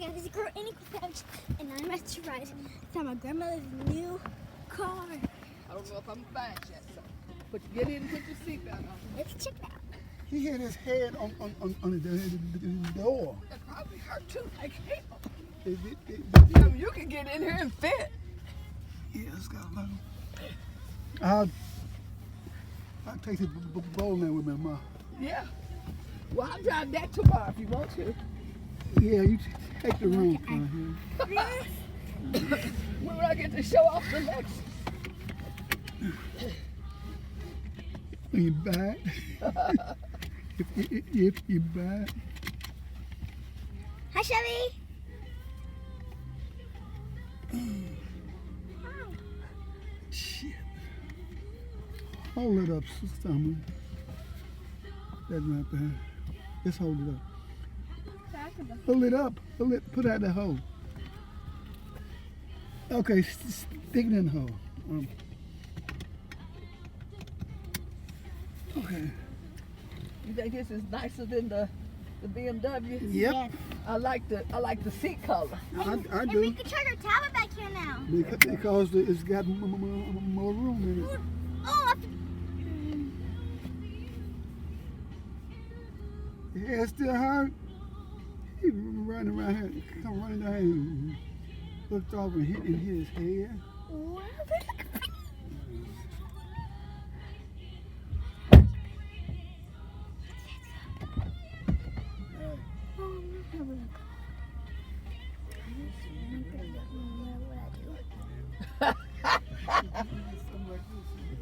guys, this is girl Annie Couch, and I'm about to ride. It's on my grandmother's new car. I don't know if I'm fine yet, so but get in and put your seatbelt on. Let's check it out. He hit his head on the door. That probably hurt too, like hell. It, I mean, you can get in here and fit. yeah, it's got a little. I'll take the bowling with me, Ma. Yeah. Well, I'll drive that tomorrow if you want to. Yeah, you take the room from here. When I get to show off the Lexus. When you back. if you back. Hi, Chevy. Shit. Hold it up, stomach. That's not bad. Just hold it up. Hold it up. Hold it. Put out the hole. Okay, stick it in the hole. Okay. You think this is nicer than the BMW? Yep. Yes. I like the seat color. I And we do. can charge our tablet back here now. Because it's got more room in it. Oh, Your head still hurt? He running around here, come running down here and looked off and hit his head.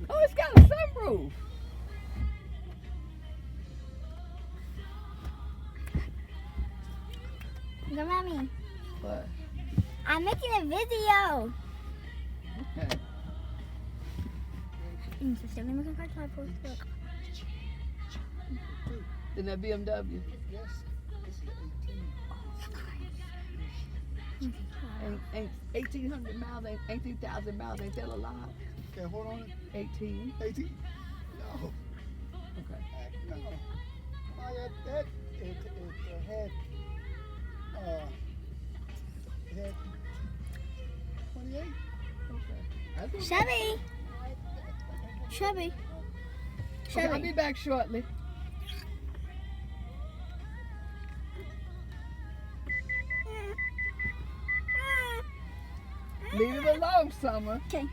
Oh, it's got a sunroof. Go, Mommy. What? I'm making a video. Okay. In In that BMW. Yes, this is 18. Ain't 1,800 miles, ain't 18,000 miles, ain't that a lot? Okay, hold on. 18. 18? No. Okay. No. It had 28. Okay. Chevy. Chevy. Okay, I'll be back shortly. Leave it alone, Summer. Okay.